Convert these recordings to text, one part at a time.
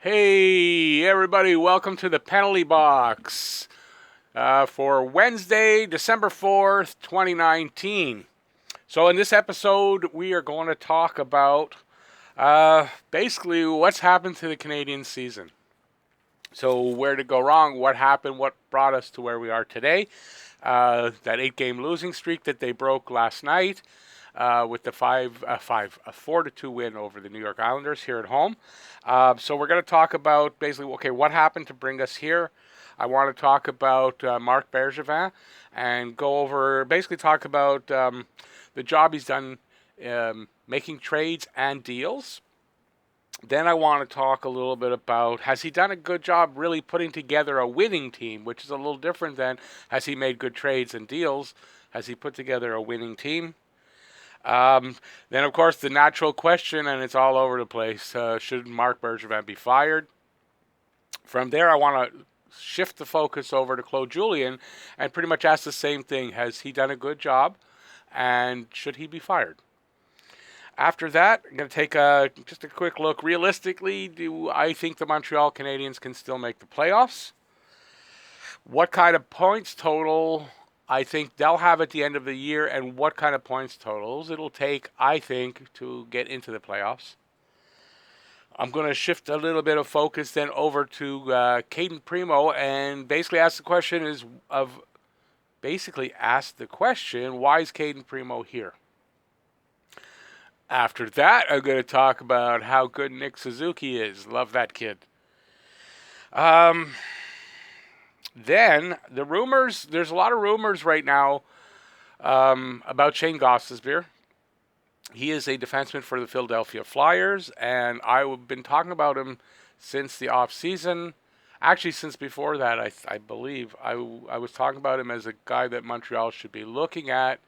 Hey, everybody, welcome to the penalty box for Wednesday, December 4th, 2019. So, in this episode, we are going to talk about basically what's happened to the Canadian season. So, where did it go wrong? What happened? What brought us to where we are today? That 8-game losing streak that they broke last night. With the 4-2 win over the New York Islanders here at home. So we're going to talk about basically, okay, what happened to bring us here. I want to talk about Marc Bergevin and basically talk about the job he's done making trades and deals. Then I want to talk a little bit about, has he done a good job really putting together a winning team, which is a little different than has he made good trades and deals. Has he put together a winning team? Then, of course, the natural question, and it's all over the place, should Marc Bergevin be fired? From there, I want to shift the focus over to Claude Julien and pretty much ask the same thing. Has he done a good job, and should he be fired? After that, I'm going to take just a quick look. Realistically, do I think the Montreal Canadiens can still make the playoffs? What kind of points total I think they'll have at the end of the year, and what kind of points totals it'll take, I think, to get into the playoffs. I'm going to shift a little bit of focus then over to Cayden Primeau and basically ask the question why is Cayden Primeau here? After that, I'm going to talk about how good Nick Suzuki is. Love that kid. Then the rumors, there's a lot of rumors right now about Shane Gostisbehere. He is a defenseman for the Philadelphia Flyers, and I've been talking about him since the off season. Actually, since before that, I believe I was talking about him as a guy that Montreal should be looking at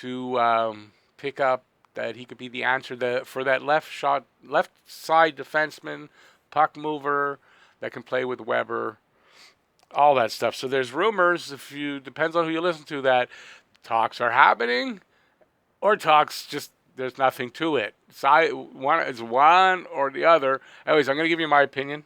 to pick up, that he could be the answer for that left side defenseman, puck mover that can play with Weber. All that stuff. So there's rumors, depends on who you listen to, that talks are happening, or talks just, there's nothing to it. It's one or the other. Anyways, I'm going to give you my opinion.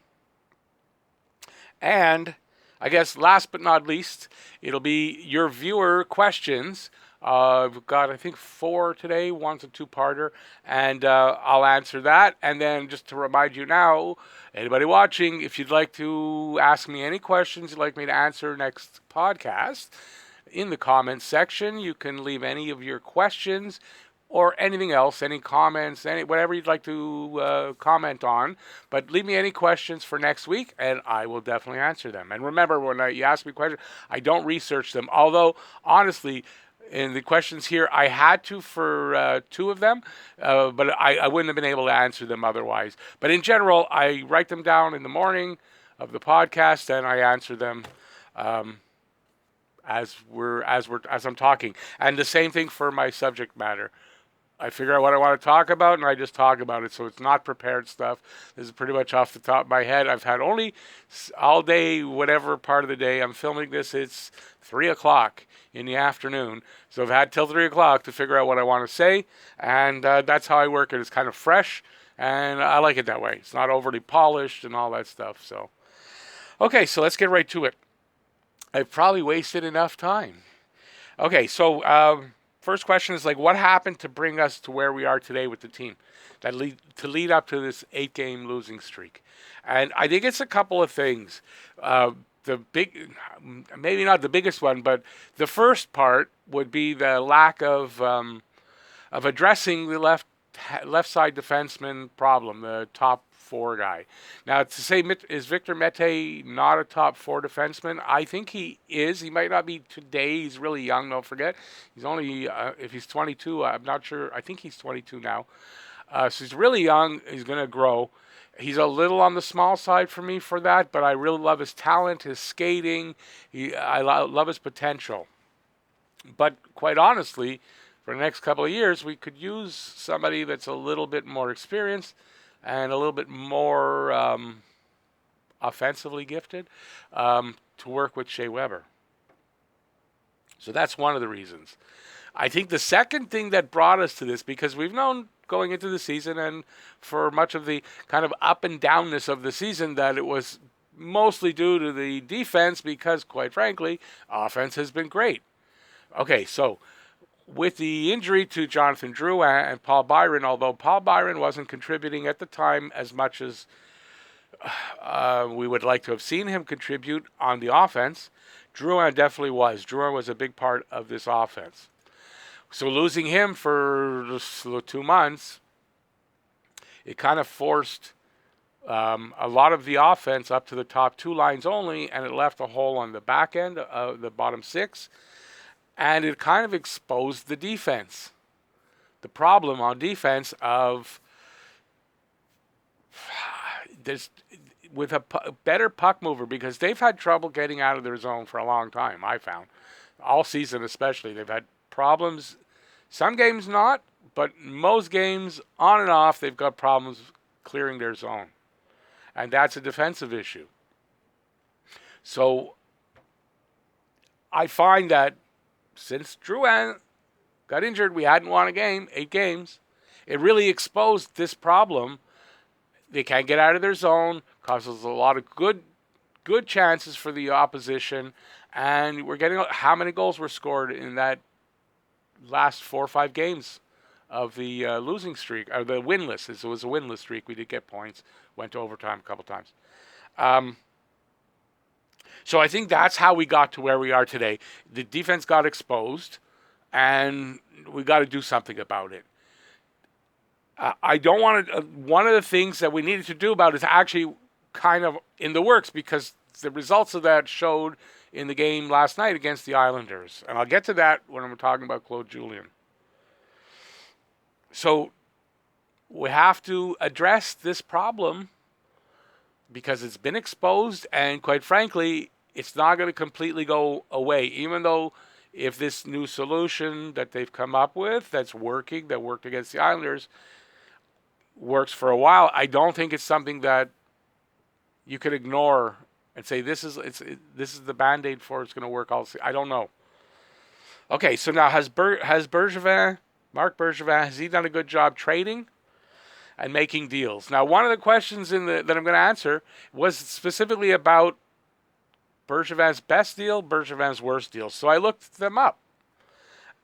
And I guess last but not least, it'll be your viewer questions. We've got, I think, 4 today. One's a 2-parter, and I'll answer that. And then just to remind you now, anybody watching, if you'd like to ask me any questions you'd like me to answer next podcast, in the comments section, you can leave any of your questions or anything else, any comments, whatever you'd like to comment on. But leave me any questions for next week, and I will definitely answer them. And remember, when you ask me questions, I don't research them. Although, honestly, in the questions here, I had to for 2 of them, but I wouldn't have been able to answer them otherwise. But in general, I write them down in the morning of the podcast, and I answer them as I'm talking. And the same thing for my subject matter. I figure out what I want to talk about, and I just talk about it. So it's not prepared stuff. This is pretty much off the top of my head. I've had only all day, whatever part of the day I'm filming this, it's 3 o'clock in the afternoon. So I've had till 3 o'clock to figure out what I want to say, and that's how I work it. It's kind of fresh, and I like it that way. It's not overly polished and all that stuff. So, okay, so let's get right to it. I've probably wasted enough time. Okay, so first question is what happened to bring us to where we are today with the team that lead up to this 8-game losing streak? And I think it's a couple of things. Maybe not the biggest one, but the first part would be the lack of addressing the left side defenseman problem, the top 4 guy. Now, to say, is Victor Mete not a top 4 defenseman? I think he is. He might not be today. He's really young, don't forget. He's only, if he's 22, I'm not sure. I think he's 22 now. So he's really young. He's going to grow. He's a little on the small side for me for that, but I really love his talent, his skating. I love his potential. But quite honestly, for the next couple of years, we could use somebody that's a little bit more experienced and a little bit more offensively gifted to work with Shea Weber. So that's one of the reasons. I think the second thing that brought us to this, because we've known going into the season and for much of the kind of up and downness of the season that it was mostly due to the defense because, quite frankly, offense has been great. Okay, so with the injury to Jonathan Drouin and Paul Byron, although Paul Byron wasn't contributing at the time as much as we would like to have seen him contribute on the offense, Drouin definitely was. Drouin was a big part of this offense. So losing him for 2 months, it kind of forced a lot of the offense up to the top 2 lines only, and it left a hole on the back end of the bottom 6, and it kind of exposed the defense. The problem on defense of there's with a better puck mover, because they've had trouble getting out of their zone for a long time, I found. All season especially, they've had problems. Some games not, but most games, on and off, they've got problems clearing their zone. And that's a defensive issue. So I find that since Drouin got injured, we hadn't won a game, 8 games. It really exposed this problem. They can't get out of their zone, causes a lot of good chances for the opposition, and we're getting how many goals were scored in that last 4 or 5 games of the losing streak, or the winless. It was a winless streak. We did get points, went to overtime a couple times. So I think that's how we got to where we are today. The defense got exposed, and we got to do something about it. I don't want to. One of the things that we needed to do about it is actually kind of in the works, because the results of that showed in the game last night against the Islanders. And I'll get to that when I'm talking about Claude Julien. So we have to address this problem because it's been exposed, and quite frankly, it's not going to completely go away, even though if this new solution that they've come up with that's working, that worked against the Islanders, works for a while, I don't think it's something that you could ignore and say this is the Band-Aid for it's going to work all. I don't know. Okay, so now has Bergevin, Marc Bergevin, has he done a good job trading and making deals? Now, one of the questions that I'm going to answer was specifically about Bergevin's best deal, Bergevin's worst deal. So I looked them up,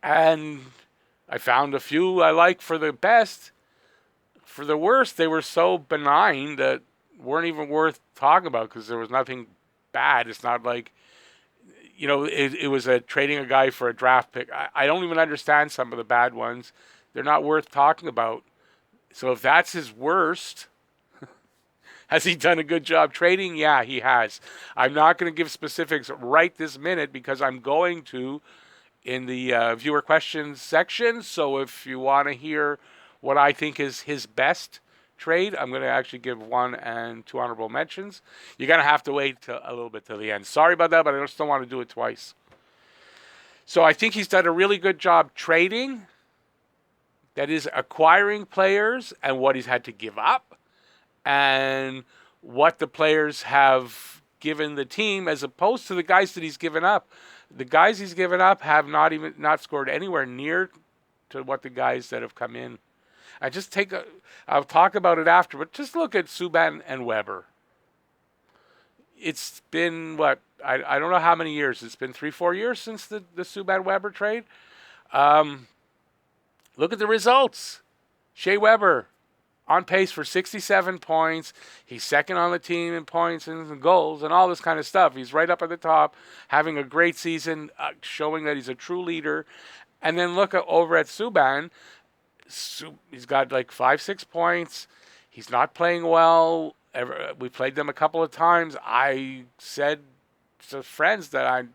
and I found a few I like for the best. For the worst, they were so benign that weren't even worth talking about because there was nothing bad. It's not like, it was trading a guy for a draft pick. I don't even understand some of the bad ones. They're not worth talking about. So if that's his worst, has he done a good job trading? Yeah, he has. I'm not going to give specifics right this minute because I'm going to in the viewer questions section. So if you want to hear what I think is his best trade, I'm going to actually give 1 and 2 honorable mentions. You're going to have to wait a little bit till the end. Sorry about that, but I just don't want to do it twice. So I think he's done a really good job trading. That is, acquiring players and what he's had to give up and what the players have given the team as opposed to the guys that he's given up. The guys he's given up have not scored anywhere near to what the guys that have come in. I'll talk about it after, but just look at Subban and Weber. It's been, I don't know how many years. It's been 3-4 years since the Subban-Weber trade. Look at the results. Shea Weber on pace for 67 points. He's second on the team in points and goals and all this kind of stuff. He's right up at the top, having a great season, showing that he's a true leader. And then look over at Subban. He's got like 5-6 points. He's not playing well. We played them a couple of times. I said to friends that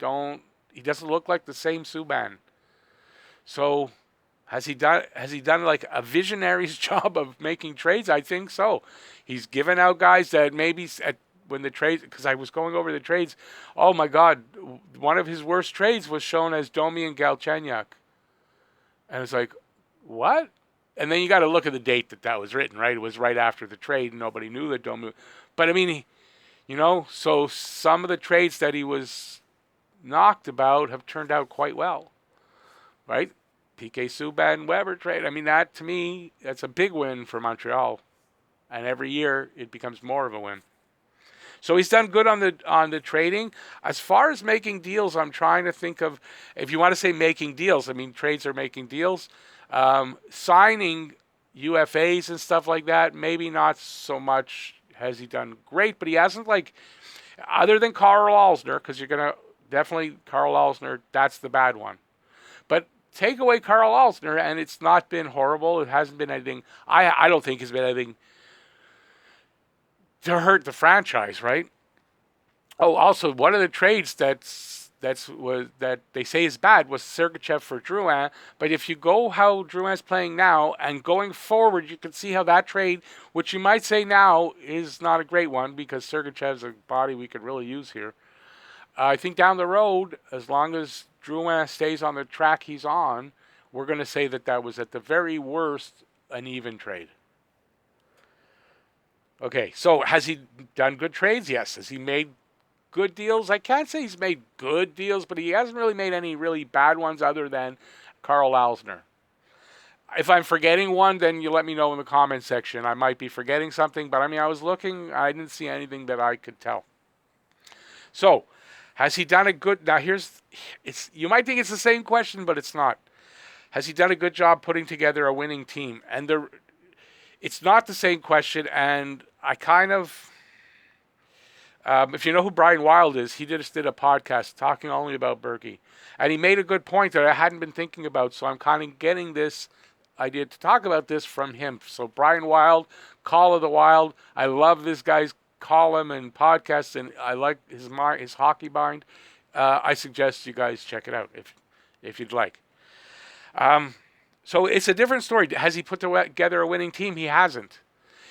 he doesn't look like the same Subban. So has he done like a visionary's job of making trades? I think so. He's given out guys that maybe when the trades, because I was going over the trades, oh my God, one of his worst trades was shown as Domi and Galchenyuk. And it's like, what? And then you got to look at the date that was written, right? It was right after the trade. Nobody knew that Domi. But I mean, so some of the trades that he was knocked about have turned out quite well, right? PK Subban Weber trade. I mean, that to me, that's a big win for Montreal. And every year it becomes more of a win. So he's done good on the trading. As far as making deals, I'm trying to think of, if you want to say making deals, I mean, trades are making deals. Signing UFAs and stuff like that, maybe not so much has he done great, but he hasn't, like, other than Carl Alsner, because you're going to definitely, Carl Alsner, that's the bad one. But take away Carl Alsner, and it's not been horrible. It hasn't been anything, I don't think has been anything to hurt the franchise, right? Oh, also, one of the trades that they say is bad was Sergachev for Drouin. But if you go how Drouin's playing now and going forward, you can see how that trade, which you might say now is not a great one because Sergachev's a body we could really use here. I think down the road, as long as Drouin stays on the track he's on, we're going to say that was at the very worst an even trade. Okay, so has he done good trades? Yes. Has he made good deals? I can't say he's made good deals, but he hasn't really made any really bad ones other than Carl Alsner. If I'm forgetting one, then you let me know in the comment section. I might be forgetting something, but I mean, I was looking, I didn't see anything that I could tell. So, has he done a good... Now, you might think it's the same question, but it's not. Has he done a good job putting together a winning team? And it's not the same question, and I kind of... if you know who Brian Wilde is, he just did a podcast talking only about Berkey. And he made a good point that I hadn't been thinking about, so I'm kind of getting this idea to talk about this from him. So Brian Wilde, Call of the Wild. I love this guy's column and podcast, and I like his hockey bind. I suggest you guys check it out if you'd like. So it's a different story. Has he put together a winning team? He hasn't.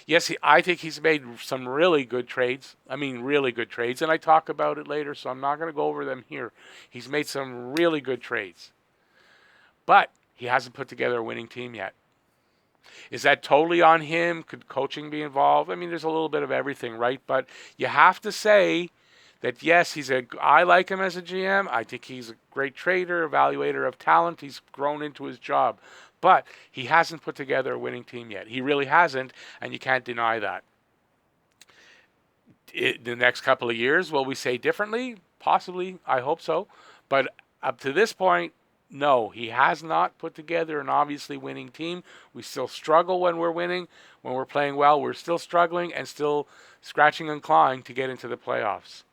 Yes, I think he's made some really good trades. I mean, really good trades. And I talk about it later, so I'm not going to go over them here. He's made some really good trades. But he hasn't put together a winning team yet. Is that totally on him? Could coaching be involved? I mean, there's a little bit of everything, right? But you have to say that, yes, I like him as a GM. I think he's a great trader, evaluator of talent. He's grown into his job. But he hasn't put together a winning team yet. He really hasn't, and you can't deny that. The next couple of years, will we say differently? Possibly. I hope so. But up to this point, no, he has not put together an obviously winning team. We still struggle when we're winning. When we're playing well, we're still struggling and still scratching and clawing to get into the playoffs.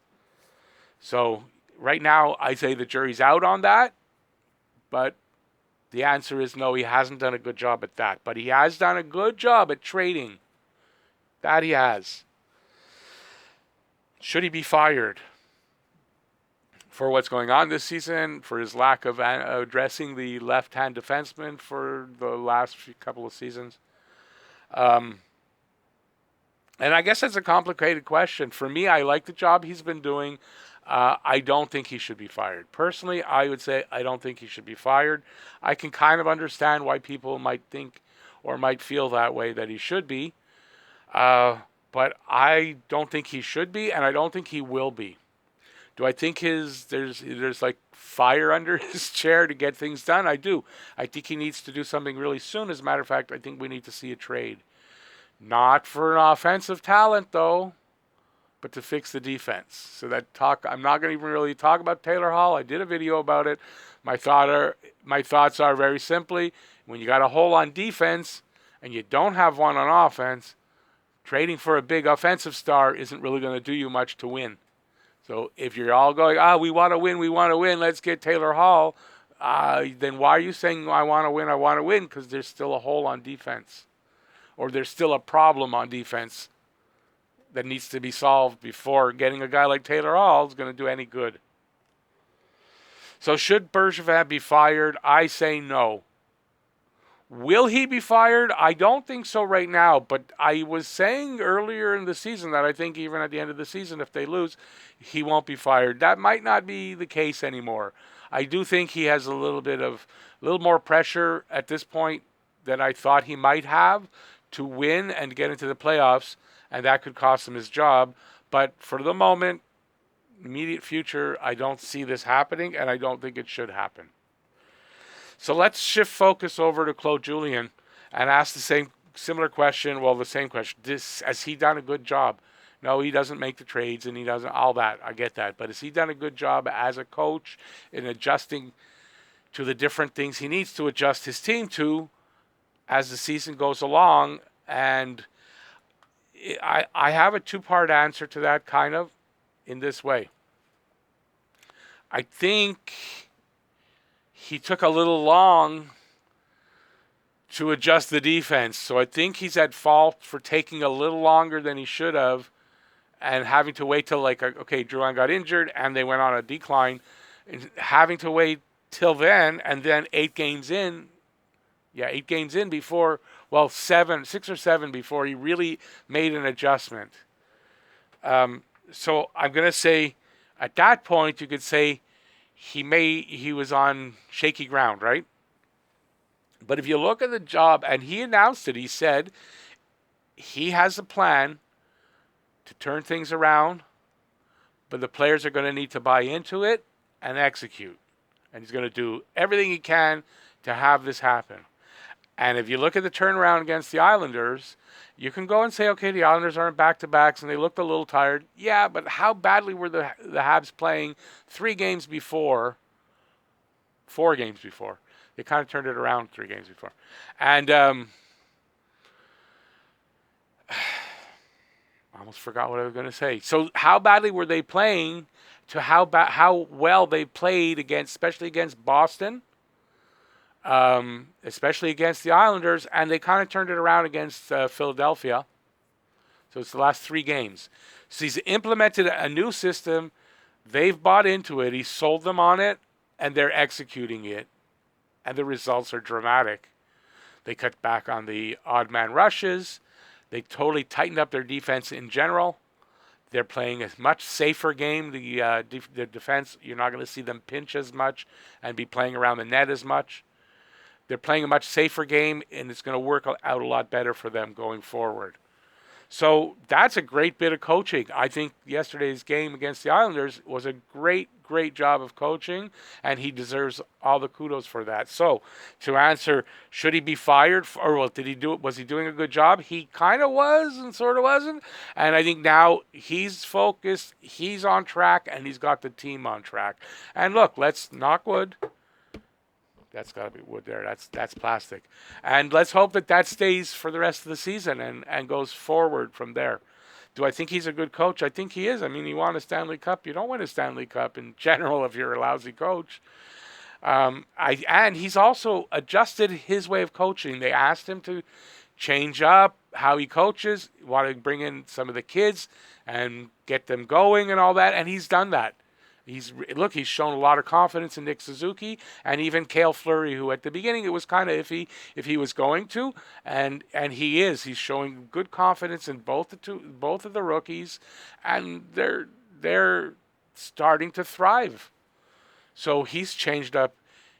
So right now, I say the jury's out on that, but the answer is no, he hasn't done a good job at that. But he has done a good job at trading. That he has. Should he be fired for what's going on this season, for his lack of addressing the left-hand defenseman for the last couple of seasons? And I guess that's a complicated question. For me, I like the job he's been doing. I don't think he should be fired. Personally, I would say I don't think he should be fired. I can kind of understand why people might think or might feel that way, that he should be. But I don't think he should be, and I don't think he will be. Do I think there's like fire under his chair to get things done? I do. I think he needs to do something really soon. As a matter of fact, I think we need to see a trade. Not for an offensive talent, though, but to fix the defense. So I'm not going to even really talk about Taylor Hall. I did a video about it. My thoughts are very simply, when you got a hole on defense and you don't have one on offense, trading for a big offensive star isn't really going to do you much to win. So if you're all going, we want to win, let's get Taylor Hall, then why are you saying I want to win? Because there's still a hole on defense. Or there's still a problem on defense that needs to be solved before getting a guy like Taylor Hall is going to do any good. So should Bergevin be fired? I say no. Will he be fired? I don't think so right now, but I was saying earlier in the season that I think even at the end of the season, if they lose, he won't be fired. That might not be the case anymore. I do think he has a little more pressure at this point than I thought he might have to win and get into the playoffs, and that could cost him his job. But for the moment, immediate future, I don't see this happening, and I don't think it should happen. So let's shift focus over to Claude Julien and ask the similar question. Well, the same question. Has he done a good job? No, he doesn't make the trades and he doesn't all that. I get that. But has he done a good job as a coach in adjusting to the different things he needs to adjust his team to as the season goes along? And I have a two-part answer to that, kind of in this way. I think he took a little long to adjust the defense. So I think he's at fault for taking a little longer than he should have and having to wait till, like, okay, Drouin got injured and they went on a decline, and having to wait till then, and then 8 games in before, well, 6 or 7 before he really made an adjustment. So I'm going to say at that point you could say he was on shaky ground, right? But if you look at the job, and he announced it, he said he has a plan to turn things around, but the players are going to need to buy into it and execute. And he's going to do everything he can to have this happen. And if you look at the turnaround against the Islanders, you can go and say, okay, the Islanders aren't back-to-backs and they looked a little tired. Yeah, but how badly were the Habs playing 4 games before? They kind of turned it around 3 games before. And I almost forgot what I was going to say. So how badly were they playing to how well they played especially against Boston, especially against the Islanders, and they kind of turned it around against Philadelphia. So it's the last 3 games. So he's implemented a new system. They've bought into it. He sold them on it, and they're executing it. And the results are dramatic. They cut back on the odd man rushes. They totally tightened up their defense in general. They're playing a much safer game. The defense, you're not going to see them pinch as much and be playing around the net as much. They're playing a much safer game, and it's going to work out a lot better for them going forward. So that's a great bit of coaching. I think yesterday's game against the Islanders was a great job of coaching, and he deserves all the kudos for that. So to answer, should he be fired? Was he doing a good job? He kind of was and sort of wasn't. And I think now he's focused, he's on track, and he's got the team on track. And look, let's knock wood. That's got to be wood there. That's plastic. And let's hope that stays for the rest of the season and goes forward from there. Do I think he's a good coach? I think he is. I mean, he won a Stanley Cup. You don't win a Stanley Cup in general if you're a lousy coach. And he's also adjusted his way of coaching. They asked him to change up how he coaches, want to bring in some of the kids and get them going and all that, and he's done that. He's shown a lot of confidence in Nick Suzuki and even Cale Fleury, who at the beginning it was kind of iffy if he was going to, and he is. He's showing good confidence in both of the rookies, and they're starting to thrive. So he's changed up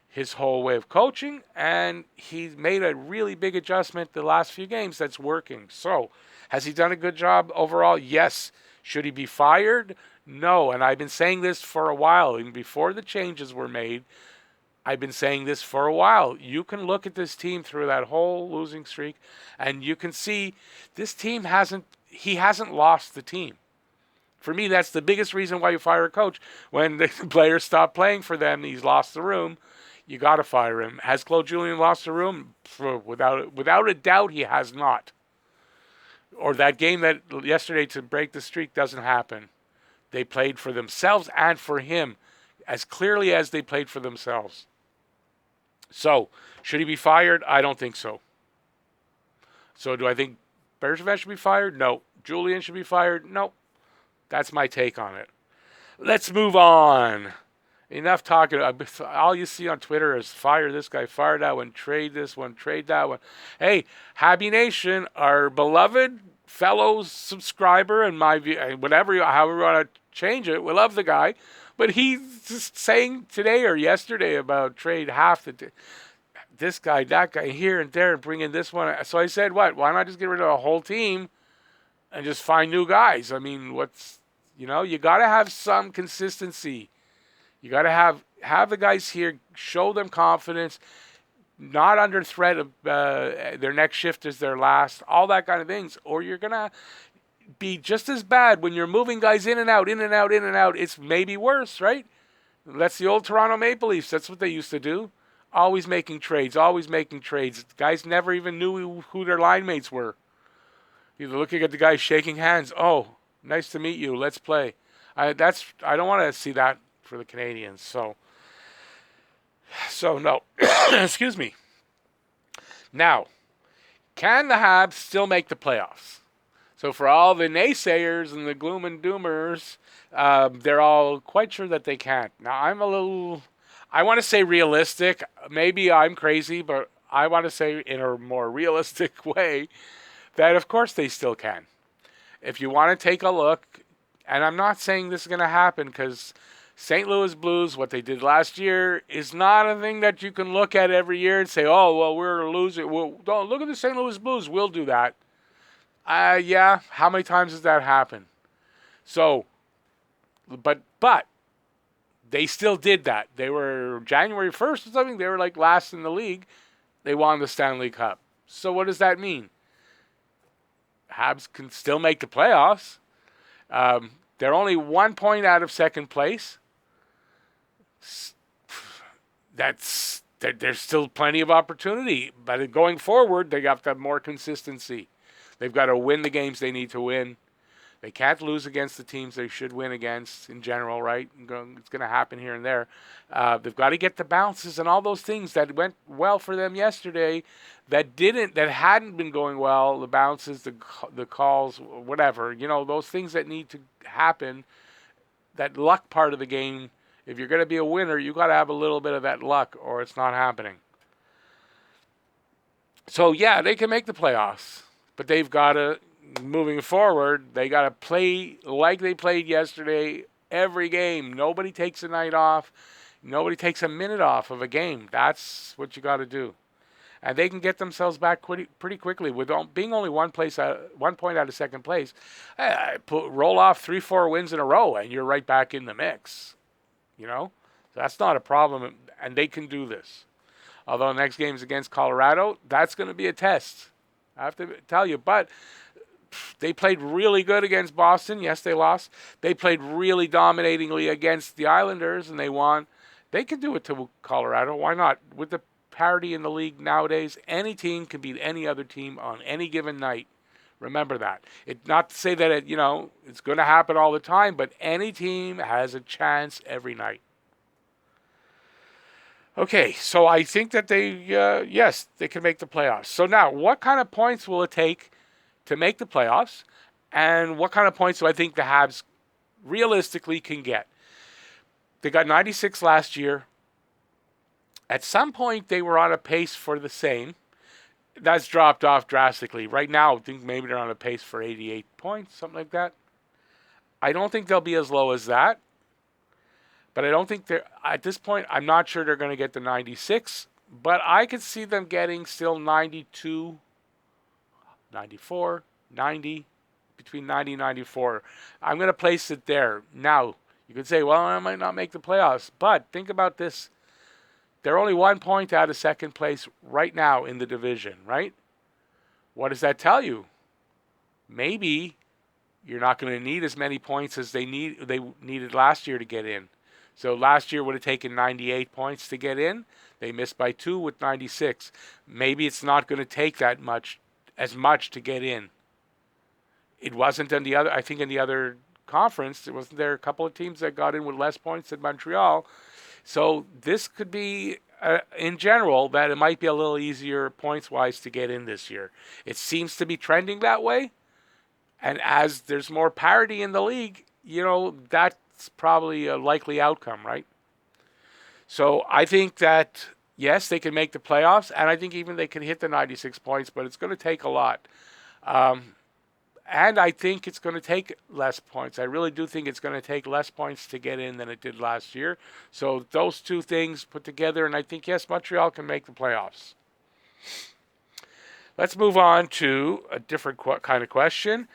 his whole way of coaching, and he's made a really big adjustment the last few games that's working. So has he done a good job overall? Yes. Should he be fired? No, and I've been saying this for a while. Even before the changes were made, I've been saying this for a while. You can look at this team through that whole losing streak, and you can see this team hasn't lost the team. For me, that's the biggest reason why you fire a coach. When the players stop playing for them, he's lost the room. You got to fire him. Has Claude Julien lost the room? Without a doubt, he has not. Or that game that yesterday to break the streak doesn't happen. They played for themselves and for him as clearly as they played for themselves. So, should he be fired? I don't think so. So, do I think Bergevin should be fired? No. Julien should be fired? No. That's my take on it. Let's move on. Enough talking. All you see on Twitter is fire this guy, fire that one, trade this one, trade that one. Hey, Habby Nation, our beloved fellow subscriber and however you want to change it, we love the guy. But he's just saying today or yesterday about trade this guy, that guy, here and there, and bring in this one. So I said, why not just get rid of the whole team and just find new guys? I mean, you got to have some consistency. You got to have the guys here, show them confidence. not under threat of their next shift is their last, all that kind of things, or you're going to be just as bad when you're moving guys in and out, in and out, in and out. It's maybe worse, right? That's the old Toronto Maple Leafs. That's what they used to do. Always making trades, always making trades. Guys never even knew who their line mates were. You're looking at the guys shaking hands. Oh, nice to meet you. Let's play. I don't want to see that for the Canadians. So no. Excuse me. Now, can the Habs still make the playoffs? So for all the naysayers and the gloom and doomers, they're all quite sure that they can't. Now, I want to say realistic. Maybe I'm crazy, but I want to say in a more realistic way that of course they still can. If you want to take a look, and I'm not saying this is going to happen because St. Louis Blues, what they did last year, is not a thing that you can look at every year and say, oh, well, we're losing. Well, don't look at the St. Louis Blues. We'll do that. Yeah, how many times has that happened? So, but they still did that. They were January 1st or something. They were like last in the league. They won the Stanley Cup. So what does that mean? Habs can still make the playoffs. They're only 1 point out of second place. There's still plenty of opportunity. But going forward, they have to have more consistency. They've got to win the games they need to win. They can't lose against the teams they should win against in general, right? It's going to happen here and there. They've got to get the bounces and all those things that went well for them yesterday that hadn't been going well, the bounces, the calls, whatever. Those things that need to happen, that luck part of the game. If you're going to be a winner, you got to have a little bit of that luck or it's not happening. So, yeah, they can make the playoffs, but they've got to, moving forward, they got to play like they played yesterday every game. Nobody takes a night off. Nobody takes a minute off of a game. That's what you got to do. And they can get themselves back pretty quickly with being only 1 point out of second place. Roll off 3-4 wins in a row, and you're right back in the mix. So that's not a problem, and they can do this. Although the next game is against Colorado, that's going to be a test. I have to tell you, but they played really good against Boston. Yes, they lost. They played really dominatingly against the Islanders, and they won. They can do it to Colorado. Why not? With the parity in the league nowadays, any team can beat any other team on any given night. Remember that. Not to say that it's going to happen all the time, but any team has a chance every night. Okay, so I think that they can make the playoffs. So now, what kind of points will it take to make the playoffs? And what kind of points do I think the Habs realistically can get? They got 96 last year. At some point, they were on a pace for the same. That's dropped off drastically. Right now, I think maybe they're on a pace for 88 points, something like that. I don't think they'll be as low as that. But I don't think at this point, I'm not sure they're going to get to 96. But I could see them getting still 92, 94, 90, between 90 and 94. I'm going to place it there. Now, you could say, well, I might not make the playoffs. But think about this. They're only 1 point out of second place right now in the division, right? What does that tell you? Maybe you're not going to need as many points as they needed last year to get in. So last year would have taken 98 points to get in. They missed by 2 with 96. Maybe it's not going to take as much to get in. It wasn't in the other conference. It wasn't there a couple of teams that got in with less points than Montreal. So this could be, in general, that it might be a little easier points-wise to get in this year. It seems to be trending that way. And as there's more parity in the league, that's probably a likely outcome, right? So I think that, yes, they can make the playoffs, and I think even they can hit the 96 points, but it's going to take a lot. And I think it's going to take less points. I really do think it's going to take less points to get in than it did last year. So those two things put together, and I think, yes, Montreal can make the playoffs. Let's move on to a different kind of question.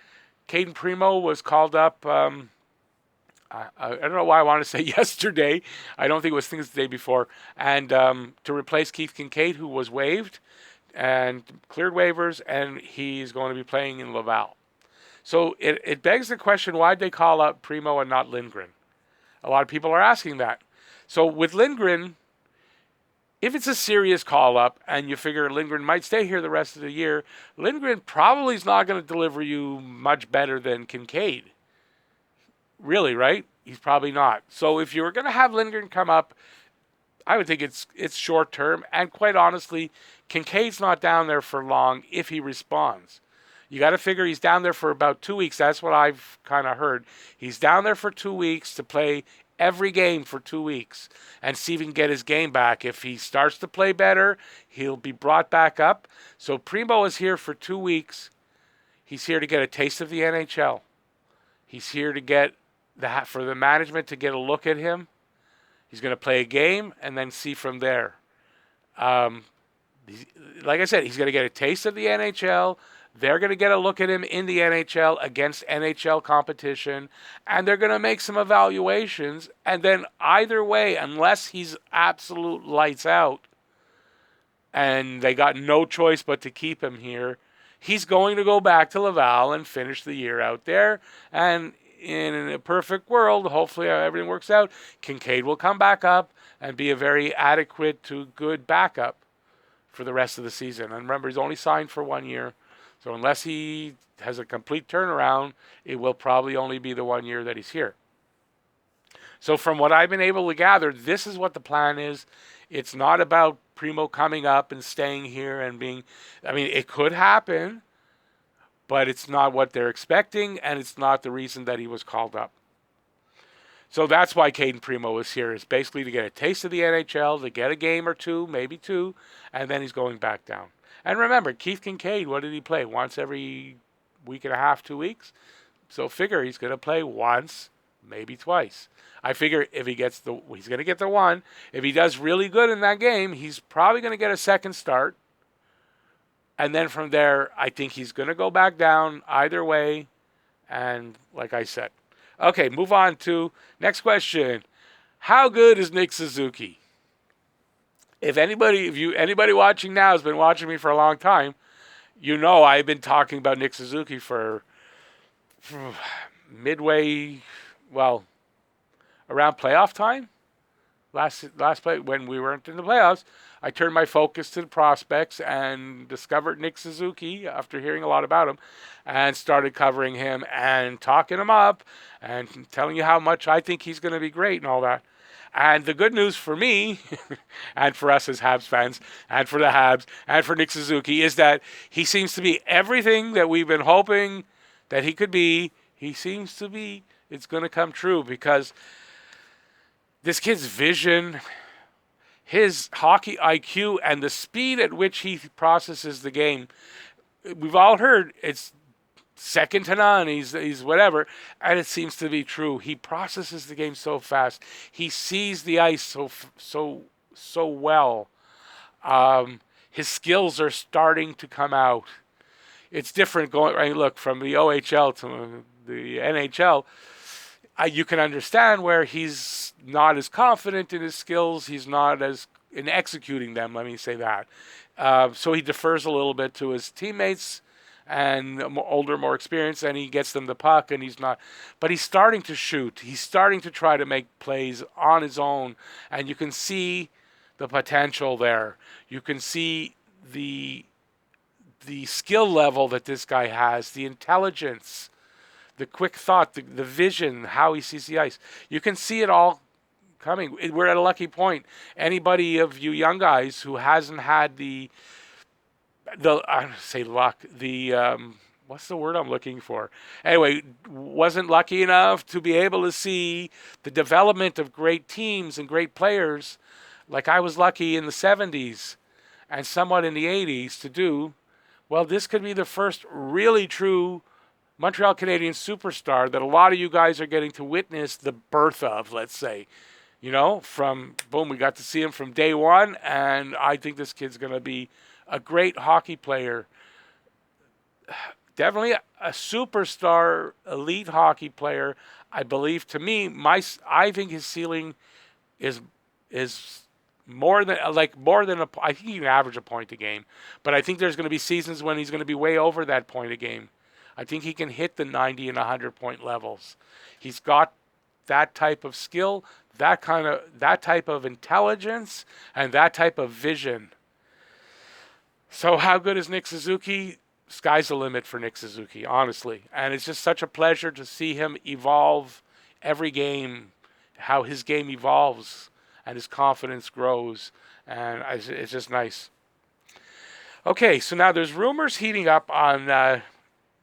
Caden Primo was called up I don't know why I want to say yesterday. I don't think it was things the day before. And to replace Keith Kincaid, who was waived and cleared waivers, and he's going to be playing in Laval. So it begs the question, why'd they call up Primo and not Lindgren? A lot of people are asking that. So with Lindgren, if it's a serious call-up and you figure Lindgren might stay here the rest of the year, Lindgren probably is not going to deliver you much better than Kincaid. Really, right? He's probably not. So if you were going to have Lindgren come up, I would think it's short term. And quite honestly, Kincaid's not down there for long if he responds. You got to figure he's down there for about 2 weeks. That's what I've kind of heard. He's down there for 2 weeks to play every game for 2 weeks and see if he can get his game back. If he starts to play better, he'll be brought back up. So Primo is here for 2 weeks. He's here to get a taste of the NHL. He's here to get for the management to get a look at him. He's going to play a game and then see from there. Like I said, he's going to get a taste of the NHL. They're going to get a look at him in the NHL against NHL competition, and they're going to make some evaluations. And then either way, unless he's absolute lights out, and they got no choice but to keep him here, he's going to go back to Laval and finish the year out there. And in a perfect world, hopefully everything works out, Kincaid will come back up and be a very adequate to good backup for the rest of the season. And remember, he's only signed for 1 year. So unless he has a complete turnaround, it will probably only be the 1 year that he's here. So from what I've been able to gather, this is what the plan is. It's not about Primo coming up and staying here and being... I mean, it could happen, but it's not what they're expecting, and it's not the reason that he was called up. So that's why Caden Primo is here, is basically to get a taste of the NHL, to get a game or two, maybe two, and then he's going back down. And remember, Keith Kincaid, what did he play? Once every week and a half, 2 weeks? So figure he's going to play once, maybe twice. I figure if he gets he's going to get the one. If he does really good in that game, he's probably going to get a second start. And then from there, I think he's going to go back down either way. And like I said. Okay, move on to next question. How good is Nick Suzuki? If anybody watching now has been watching me for a long time, you know I've been talking about Nick Suzuki for midway, well, around playoff time. Last play when we weren't in the playoffs, I turned my focus to the prospects and discovered Nick Suzuki after hearing a lot about him, and started covering him and talking him up and telling you how much I think he's going to be great and all that. And the good news for me, and for us as Habs fans, and for the Habs, and for Nick Suzuki, is that he seems to be everything that we've been hoping that he could be. He seems to be. It's going to come true, because this kid's vision, his hockey IQ, and the speed at which he processes the game, we've all heard it's second to none. He's whatever, and it seems to be true. He processes the game so fast. He sees the ice so well. His skills are starting to come out. It's different going right. Look, from the OHL to the NHL. You can understand where he's not as confident in his skills. He's not as in executing them. Let me say that. So he defers a little bit to his teammates and older, more experienced, and he gets them the puck, and he's not. But he's starting to shoot. He's starting to try to make plays on his own, and you can see the potential there. You can see the skill level that this guy has, the intelligence, the quick thought, the vision, how he sees the ice. You can see it all coming. We're at a lucky point. Anybody of you young guys who hasn't had I don't say luck, what's the word I'm looking for? Anyway, wasn't lucky enough to be able to see the development of great teams and great players like I was lucky in the 70s and somewhat in the 80s to do. Well, this could be the first really true Montreal Canadiens superstar that a lot of you guys are getting to witness the birth of, let's say. You know, from, boom, we got to see him from day one, and I think this kid's going to be a great hockey player. definitely a superstar, elite hockey player. I believe, to me, I think his ceiling is more than I think he can average a point a game, but I think there's going to be seasons when he's going to be way over that point a game. I think he can hit the 90 and 100 point levels. He's got that type of skill, that type of intelligence, and that type of vision. So how good is Nick Suzuki? Sky's the limit for Nick Suzuki, honestly. And it's just such a pleasure to see him evolve every game, how his game evolves and his confidence grows. And it's just nice. Okay, so now there's rumors heating up on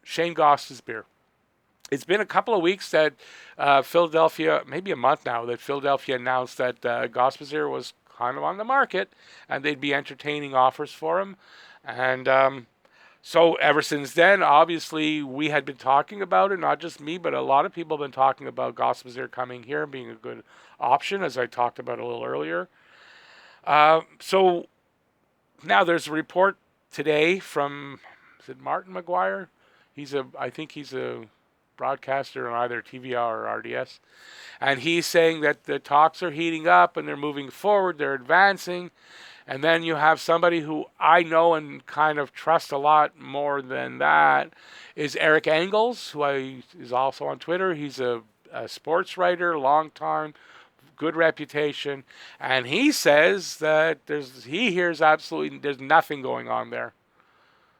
Shane Gostisbehere. It's been a couple of weeks that Philadelphia, maybe a month now, that Philadelphia announced that Gostisbehere was kind of on the market and they'd be entertaining offers for him. And so ever since then, obviously, we had been talking about it, not just me, but a lot of people have been talking about Gostisbehere coming here and being a good option, as I talked about a little earlier. So now there's a report today from, is it Martin McGuire? I think he's a broadcaster on either TVR or RDS. And he's saying that the talks are heating up and they're moving forward, they're advancing. And then you have somebody who I know and kind of trust a lot more than that is Eric Engels, who is also on Twitter. He's a sports writer, long time, good reputation. And he says that he hears absolutely, there's nothing going on there.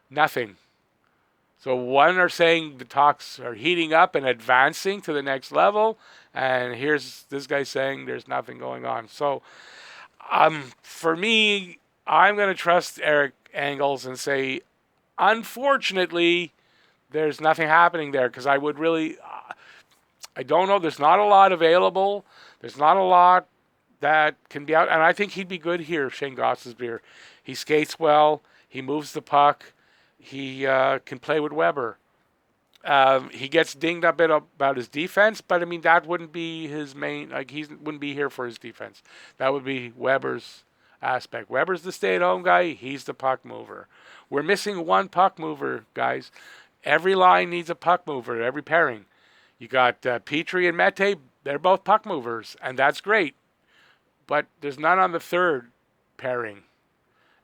Nothing. So one are saying the talks are heating up and advancing to the next level. And here's this guy saying there's nothing going on. So for me, I'm going to trust Eric Engels and say, unfortunately, there's nothing happening there because I would really, I don't know. There's not a lot available. There's not a lot that can be out. And I think he'd be good here, Shane Gostisbehere. He skates well. He moves the puck. He can play with Weber. He gets dinged a bit about his defense, but I mean, that wouldn't be his main, he wouldn't be here for his defense. That would be Weber's aspect. Weber's the stay-at-home guy. He's the puck mover. We're missing one puck mover, guys. Every line needs a puck mover, every pairing. You got Petrie and Mete, they're both puck movers, and that's great. But there's none on the third pairing.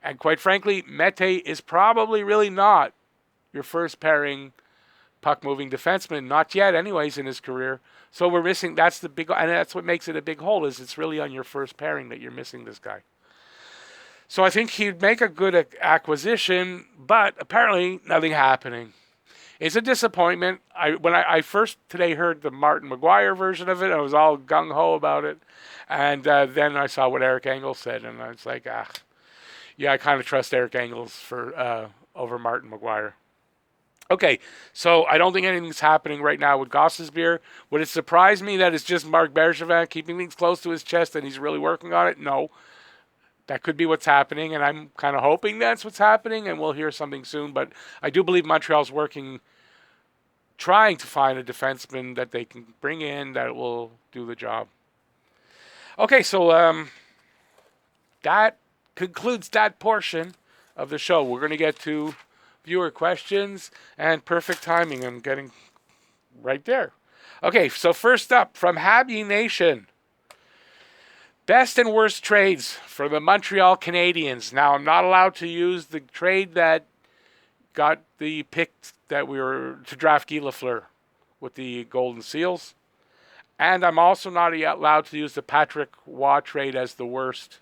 And quite frankly, Mete is probably really not your first pairing puck-moving defenseman, not yet anyways in his career. So we're missing, that's the big, and that's what makes it a big hole, is it's really on your first pairing that you're missing this guy. So I think he'd make a good acquisition, but apparently nothing happening. It's a disappointment. When I first today heard the Martin McGuire version of it, I was all gung-ho about it. And then I saw what Eric Engels said, and I was like, yeah, I kind of trust Eric Engels for over Martin McGuire. Okay, so I don't think anything's happening right now with Gostisbehere. Would it surprise me that it's just Marc Bergevin keeping things close to his chest and he's really working on it? No. That could be what's happening, and I'm kind of hoping that's what's happening, and we'll hear something soon. But I do believe Montreal's working, trying to find a defenseman that they can bring in that will do the job. Okay, so that concludes that portion of the show. We're going to get to viewer questions and perfect timing. I'm getting right there. Okay, so first up from Habs Nation. Best and worst trades for the Montreal Canadiens. Now, I'm not allowed to use the trade that got the pick that we were to draft Guy Lafleur with the Golden Seals. And I'm also not allowed to use the Patrick Roy trade as the worst.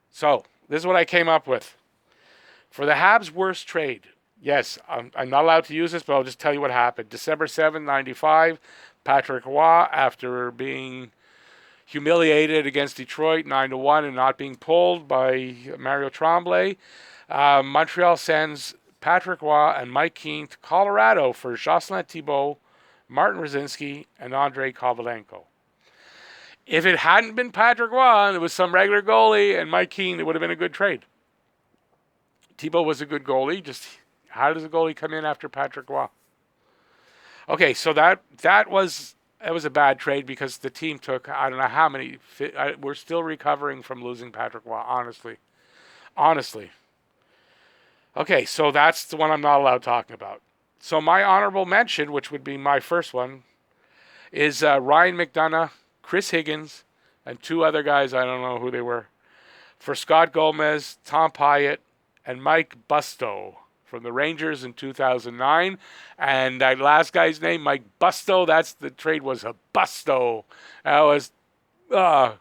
So, this is what I came up with. For the Habs' worst trade, yes, I'm not allowed to use this, but I'll just tell you what happened. December 7, 1995, Patrick Roy, after being humiliated against Detroit 9-1 and not being pulled by Mario Tremblay, Montreal sends Patrick Roy and Mike Keane to Colorado for Jocelyn Thibault, Martin Rosinski, and Andrei Kovalenko. If it hadn't been Patrick Roy and it was some regular goalie and Mike Keane, it would have been a good trade. Thibault was a good goalie. Just how does a goalie come in after Patrick Roy? Okay, so that was a bad trade because the team took, I don't know how many. We're still recovering from losing Patrick Roy, honestly. Okay, so that's the one I'm not allowed talking about. So my honorable mention, which would be my first one, is Ryan McDonough, Chris Higgins, and two other guys, I don't know who they were, for Scott Gomez, Tom Pyatt, and Mike Busto from the Rangers in 2009. And that last guy's name, Mike Busto, the trade was a busto. Uh,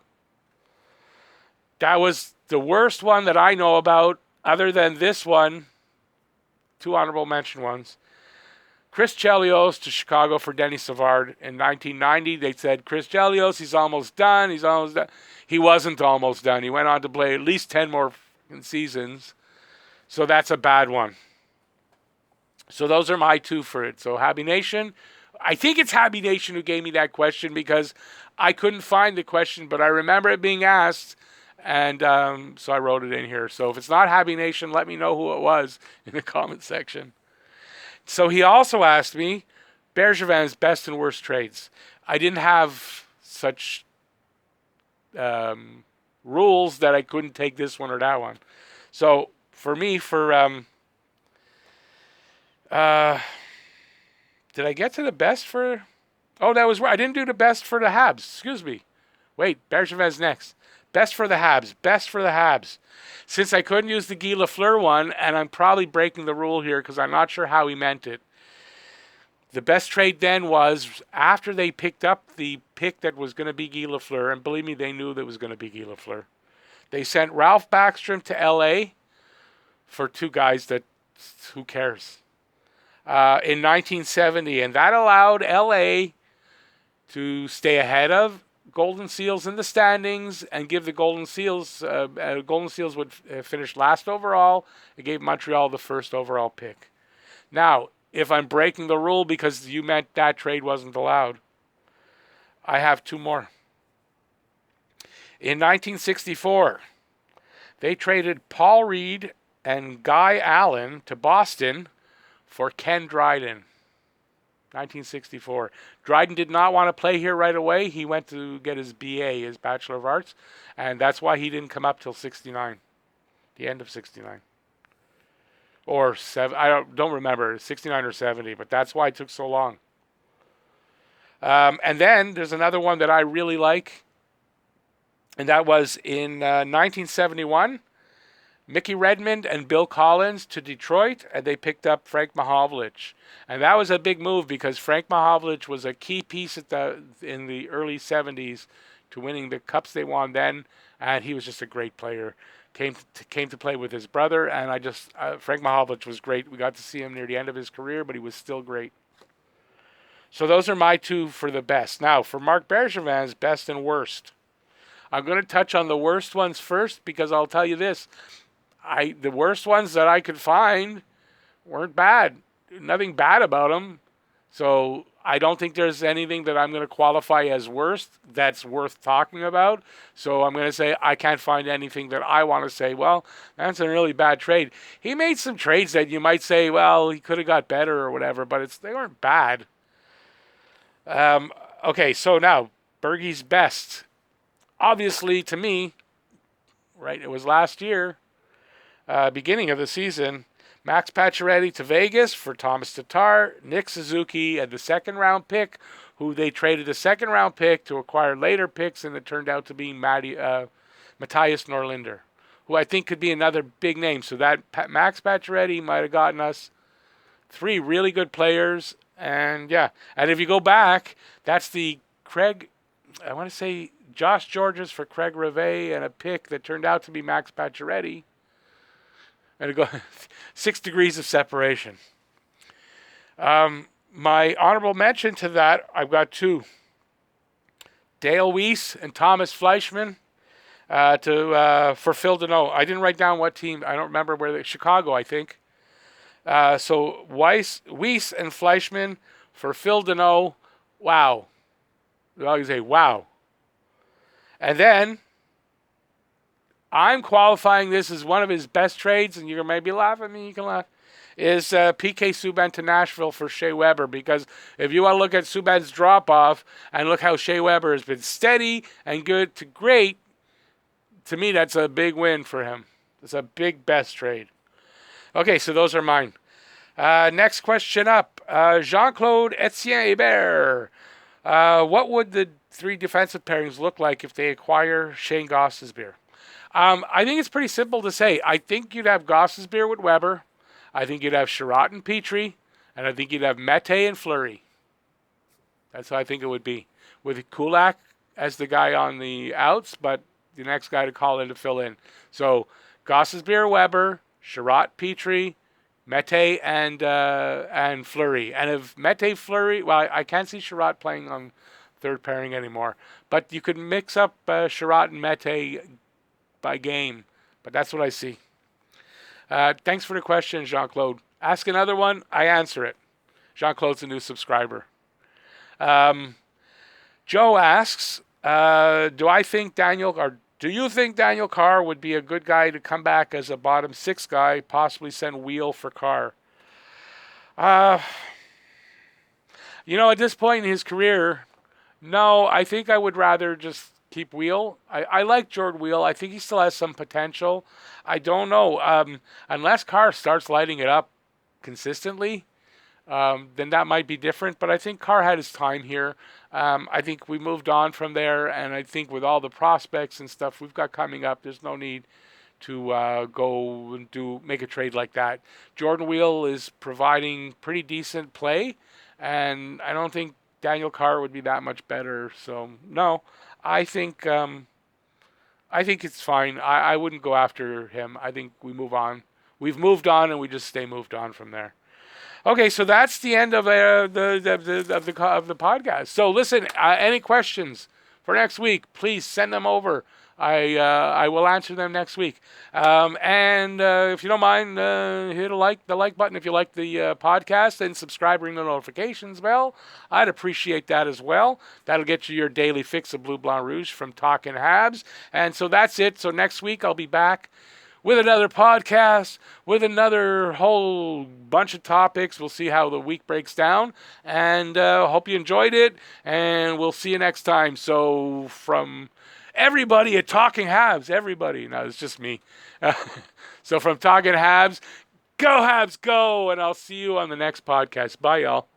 that was the worst one that I know about, other than this one. Two honorable mention ones. Chris Chelios to Chicago for Denny Savard in 1990. They said, Chris Chelios, he's almost done. He wasn't almost done. He went on to play at least 10 more seasons. So that's a bad one. So those are my two for it. So Habby Nation, I think it's Habby Nation who gave me that question because I couldn't find the question, but I remember it being asked, and so I wrote it in here. So if it's not Habby Nation, let me know who it was in the comment section. So he also asked me Bergevin's best and worst trades. I didn't have such rules that I couldn't take this one or that one. So for me, did I get to the best for? Oh, I didn't do the best for the Habs. Excuse me. Wait, Bergevin's next. Best for the Habs. Best for the Habs. Since I couldn't use the Guy Lafleur one, and I'm probably breaking the rule here because I'm not sure how he meant it. The best trade then was after they picked up the pick that was going to be Guy Lafleur, and believe me, they knew that was going to be Guy Lafleur. They sent Ralph Backstrom to L.A. for two guys that, who cares? In 1970, and that allowed L.A. to stay ahead of Golden Seals in the standings and give the Golden Seals would finish last overall. It gave Montreal the first overall pick. Now, if I'm breaking the rule because you meant that trade wasn't allowed, I have two more. In 1964, they traded Paul Reed and Guy Allen to Boston for Ken Dryden. 1964. Dryden did not want to play here right away. He went to get his BA, his Bachelor of Arts, and that's why he didn't come up till 69, the end of 69. Or 7, I don't remember, 69 or 70, but that's why it took so long. And then there's another one that I really like, and that was in 1971. Mickey Redmond and Bill Collins to Detroit, and they picked up Frank Mahovlich. And that was a big move because Frank Mahovlich was a key piece in the early 70s to winning the cups they won then, and he was just a great player. Came to play with his brother, and Frank Mahovlich was great. We got to see him near the end of his career, but he was still great. So those are my two for the best. Now, for Marc Bergevin's best and worst. I'm going to touch on the worst ones first because I'll tell you this. The worst ones that I could find weren't bad. Nothing bad about them. So I don't think there's anything that I'm going to qualify as worst that's worth talking about. So I'm going to say I can't find anything that I want to say, well, that's a really bad trade. He made some trades that you might say, well, he could have got better or whatever, but they weren't bad. Okay, so now, Bergie's best. Obviously, to me, right, it was last year. Beginning of the season, Max Pacioretty to Vegas for Thomas Tatar, Nick Suzuki, and the second-round pick, who they traded a second-round pick to acquire later picks, and it turned out to be Matthias Norlinder, who I think could be another big name. So that Max Pacioretty might have gotten us three really good players, and yeah. And if you go back, that's the Josh Georges for Craig Rivet, and a pick that turned out to be Max Pacioretty. And it go 6 degrees of separation. My honorable mention to that, I've got two. Dale Weiss and Thomas Fleischman for Phil Deneau. I didn't write down what team. I don't remember where Chicago, I think. So Weiss and Fleischman for Phil Deneau. Wow. I always say wow. And then I'm qualifying this as one of his best trades, and you may be laughing at me, you can laugh, is PK Subban to Nashville for Shea Weber, because if you want to look at Subban's drop-off and look how Shea Weber has been steady and good to great, to me that's a big win for him. It's a big best trade. Okay, so those are mine. Next question up. Jean-Claude Etienne Hébert. What would the three defensive pairings look like if they acquire Shane Gostisbehere? I think it's pretty simple to say. I think you'd have Gostisbehere with Weber. I think you'd have Sherratt and Petrie. And I think you'd have Mete and Fleury. That's how I think it would be. With Kulak as the guy on the outs, but the next guy to call in to fill in. So Gostisbehere, Weber, Sherratt, Petrie, Mete, and Fleury. And if Mete, Fleury, well, I can't see Sherratt playing on third pairing anymore. But you could mix up Sherratt and Mete by game. But that's what I see. Thanks for the question, Jean-Claude. Ask another one, I answer it. Jean-Claude's a new subscriber. Joe asks, do you think Daniel Carr would be a good guy to come back as a bottom six guy, possibly send Wheel for Carr? At this point in his career, no, I think I would rather just keep Wheel. I like Jordan Wheel. I think he still has some potential. I don't know. Unless Carr starts lighting it up consistently, then that might be different. But I think Carr had his time here. I think we moved on from there, and I think with all the prospects and stuff we've got coming up, there's no need to go and make a trade like that. Jordan Wheel is providing pretty decent play, and I don't think Daniel Carr would be that much better. So no, I think it's fine. I wouldn't go after him. I think we move on. We've moved on, and we just stay moved on from there. Okay, so that's the end of the podcast. So listen, any questions for next week? Please send them over. I will answer them next week. And if you don't mind, hit the like button if you like the podcast, and subscribe, ring the notifications bell. I'd appreciate that as well. That'll get you your daily fix of Blue Blanc Rouge from Talking Habs. And so that's it. So next week I'll be back with another podcast, with another whole bunch of topics. We'll see how the week breaks down, and hope you enjoyed it, and we'll see you next time. So from everybody at Talking Habs, everybody, no, it's just me. So from Talking Habs, go Habs, go, and I'll see you on the next podcast. Bye, y'all.